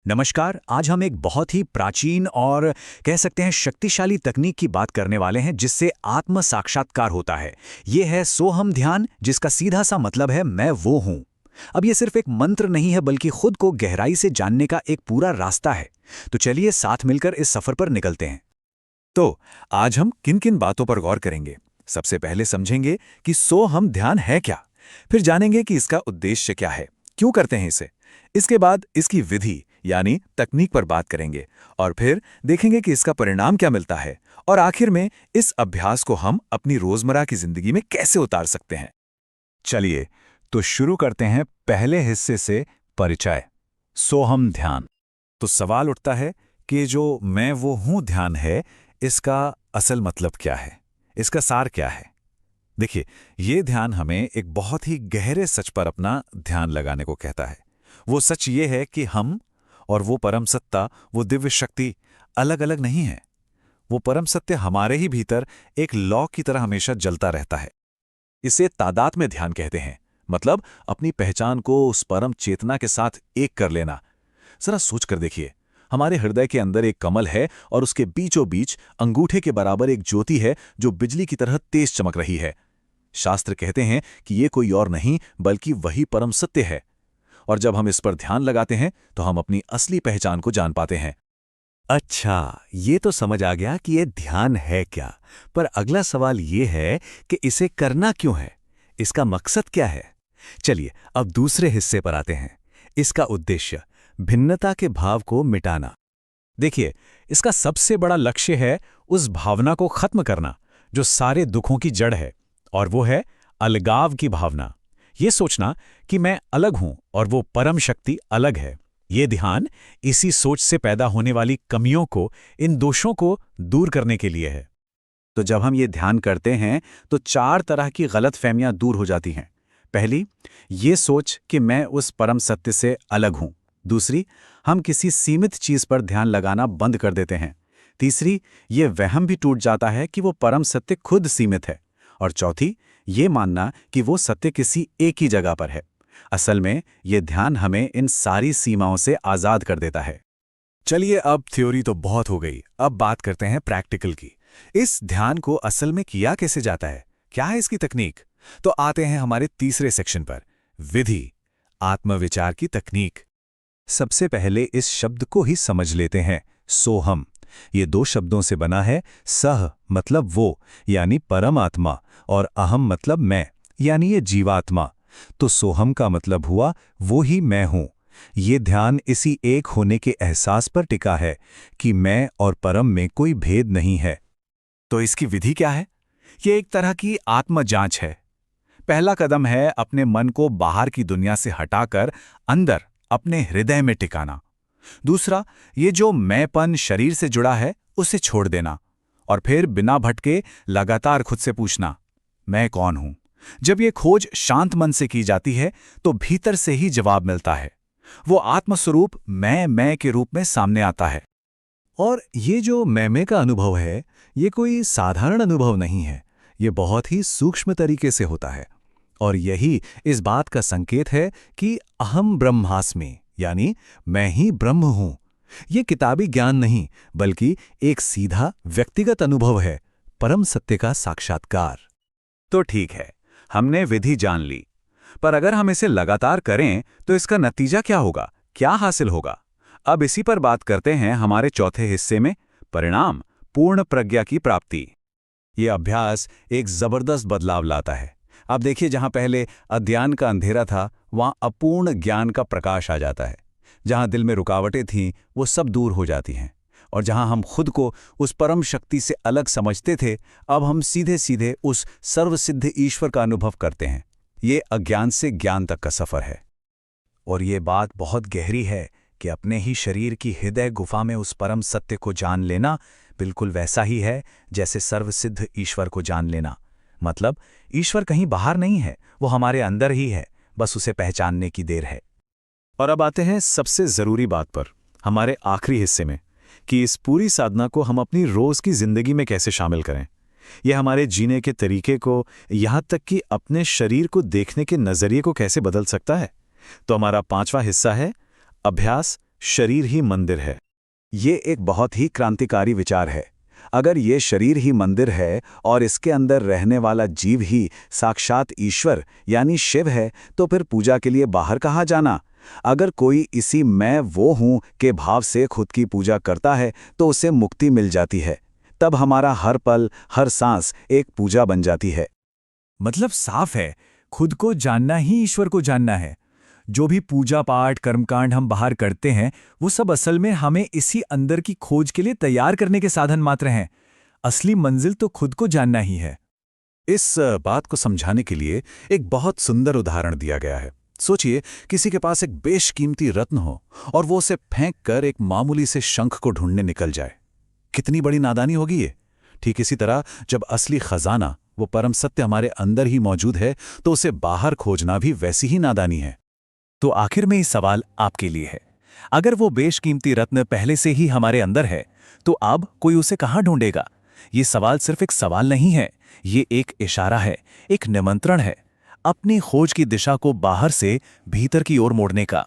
नमस्कार। आज हम एक बहुत ही प्राचीन और कह सकते हैं शक्तिशाली तकनीक की बात करने वाले हैं जिससे आत्म साक्षात्कार होता है। ये है सोहम ध्यान, जिसका सीधा सा मतलब है मैं वो हूं। अब ये सिर्फ एक मंत्र नहीं है बल्कि खुद को गहराई से जानने का एक पूरा रास्ता है। तो चलिए साथ मिलकर इस सफर पर निकलते हैं। तो आज हम किन किन बातों पर गौर करेंगे। सबसे पहले समझेंगे कि सोहम ध्यान है क्या। फिर जानेंगे कि इसका उद्देश्य क्या है, क्यों करते हैं इसे। इसके बाद इसकी विधि यानी तकनीक पर बात करेंगे और फिर देखेंगे कि इसका परिणाम क्या मिलता है। और आखिर में इस अभ्यास को हम अपनी रोजमर्रा की जिंदगी में कैसे उतार सकते हैं। चलिए तो शुरू करते हैं पहले हिस्से से, परिचय। सोहम ध्यान। तो सवाल उठता है कि जो मैं वो हूं ध्यान है, इसका असल मतलब क्या है, इसका सार क्या है। देखिए, ये ध्यान हमें एक बहुत ही गहरे सच पर अपना ध्यान लगाने को कहता है। वो सच ये है कि हम और वो परम सत्ता, वो दिव्य शक्ति अलग अलग नहीं है। वो परम सत्य हमारे ही भीतर एक लौ की तरह हमेशा जलता रहता है। इसे तादात्म्य ध्यान कहते हैं, मतलब अपनी पहचान को उस परम चेतना के साथ एक कर लेना। जरा सोच कर देखिए, हमारे हृदय के अंदर एक कमल है और उसके बीचों बीच अंगूठे के बराबर एक ज्योति है जो बिजली की तरह तेज चमक रही है। शास्त्र कहते हैं कि ये कोई और नहीं बल्कि वही परम सत्य है। और जब हम इस पर ध्यान लगाते हैं तो हम अपनी असली पहचान को जान पाते हैं। अच्छा, ये तो समझ आ गया कि ये ध्यान है क्या। पर अगला सवाल ये है कि इसे करना क्यों है, इसका मकसद क्या है। चलिए अब दूसरे हिस्से पर आते हैं। इसका उद्देश्य भिन्नता के भाव को मिटाना। देखिए, इसका सबसे बड़ा लक्ष्य है उस भावना को खत्म करना जो सारे दुखों की जड़ है, और वो है अलगाव की भावना। ये सोचना कि मैं अलग हूं और वो परम शक्ति अलग है। ये ध्यान इसी सोच से पैदा होने वाली कमियों को, इन दोषों को दूर करने के लिए है। तो जब हम ये ध्यान करते हैं तो 4 तरह की गलतफहमियां दूर हो जाती हैं। पहली, ये सोच कि मैं उस परम सत्य से अलग हूं। दूसरी, हम किसी सीमित चीज पर ध्यान लगाना बंद कर देते हैं। तीसरी, ये वहम भी टूट जाता है कि वो परम सत्य खुद सीमित है। और चौथी, ये मानना कि वो सत्य किसी एक ही जगह पर है। असल में ये ध्यान हमें इन सारी सीमाओं से आजाद कर देता है। चलिए, अब थ्योरी तो बहुत हो गई, अब बात करते हैं प्रैक्टिकल की। इस ध्यान को असल में किया कैसे जाता है, क्या है इसकी तकनीक। तो आते हैं हमारे तीसरे सेक्शन पर, विधि, आत्मविचार की तकनीक। सबसे पहले इस शब्द को ही समझ लेते हैं, सोहम। ये 2 शब्दों से बना है। सह मतलब वो, यानी परमात्मा, और अहम मतलब मैं, यानी ये जीवात्मा। तो सोहम का मतलब हुआ वो ही मैं हूं। ये ध्यान इसी एक होने के एहसास पर टिका है कि मैं और परम में कोई भेद नहीं है। तो इसकी विधि क्या है। ये एक तरह की आत्म जांच है। पहला कदम है अपने मन को बाहर की दुनिया से हटाकर अंदर अपने हृदय में टिकाना। दूसरा, ये जो मैंपन शरीर से जुड़ा है उसे छोड़ देना। और फिर बिना भटके लगातार खुद से पूछना, मैं कौन हूं। जब ये खोज शांत मन से की जाती है तो भीतर से ही जवाब मिलता है। वो आत्मस्वरूप मैं के रूप में सामने आता है। और ये जो मैं का अनुभव है, ये कोई साधारण अनुभव नहीं है। ये बहुत ही सूक्ष्म तरीके से होता है। और यही इस बात का संकेत है कि अहम ब्रह्मास्मि, यानी मैं ही ब्रह्म हूं। ये किताबी ज्ञान नहीं बल्कि एक सीधा व्यक्तिगत अनुभव है, परम सत्य का साक्षात्कार। तो ठीक है, हमने विधि जान ली, पर अगर हम इसे लगातार करें तो इसका नतीजा क्या होगा, क्या हासिल होगा। अब इसी पर बात करते हैं हमारे चौथे हिस्से में, परिणाम, पूर्ण प्रज्ञा की प्राप्ति। ये अभ्यास एक जबरदस्त बदलाव लाता है। आप देखिए, जहां पहले अज्ञान का अंधेरा था वहां अपूर्ण ज्ञान का प्रकाश आ जाता है। जहां दिल में रुकावटें थीं वो सब दूर हो जाती हैं। और जहां हम खुद को उस परम शक्ति से अलग समझते थे, अब हम सीधे सीधे उस सर्वसिद्ध ईश्वर का अनुभव करते हैं। ये अज्ञान से ज्ञान तक का सफर है। और ये बात बहुत गहरी है कि अपने ही शरीर की हृदय गुफा में उस परम सत्य को जान लेना बिल्कुल वैसा ही है जैसे सर्वसिद्ध ईश्वर को जान लेना। मतलब ईश्वर कहीं बाहर नहीं है, वो हमारे अंदर ही है, बस उसे पहचानने की देर है। और अब आते हैं सबसे जरूरी बात पर, हमारे आखिरी हिस्से में, कि इस पूरी साधना को हम अपनी रोज की जिंदगी में कैसे शामिल करें। यह हमारे जीने के तरीके को, यहां तक कि अपने शरीर को देखने के नजरिए को कैसे बदल सकता है। तो हमारा 5वां हिस्सा है अभ्यास, शरीर ही मंदिर है। ये एक बहुत ही क्रांतिकारी विचार है। अगर ये शरीर ही मंदिर है और इसके अंदर रहने वाला जीव ही साक्षात ईश्वर यानी शिव है, तो फिर पूजा के लिए बाहर कहाँ जाना? अगर कोई इसी मैं वो हूँ के भाव से खुद की पूजा करता है तो उसे मुक्ति मिल जाती है। तब हमारा हर पल, हर सांस एक पूजा बन जाती है। मतलब साफ है, खुद को जानना ही ईश्वर को जानना है। जो भी पूजा पाठ कर्मकांड हम बाहर करते हैं वो सब असल में हमें इसी अंदर की खोज के लिए तैयार करने के साधन मात्र हैं। असली मंजिल तो खुद को जानना ही है। इस बात को समझाने के लिए एक बहुत सुंदर उदाहरण दिया गया है। सोचिए, किसी के पास एक बेशकीमती रत्न हो और वो उसे फेंक कर एक मामूली से शंख को ढूंढने निकल जाए। कितनी बड़ी नादानी होगी ये। ठीक इसी तरह जब असली खजाना, वो परम सत्य हमारे अंदर ही मौजूद है, तो उसे बाहर खोजना भी वैसी ही नादानी है। तो आखिर में ये सवाल आपके लिए है, अगर वो बेशकीमती रत्न पहले से ही हमारे अंदर है तो अब कोई उसे कहाँ ढूंढेगा? ये सवाल सिर्फ एक सवाल नहीं है, ये एक इशारा है, एक निमंत्रण है अपनी खोज की दिशा को बाहर से भीतर की ओर मोड़ने का।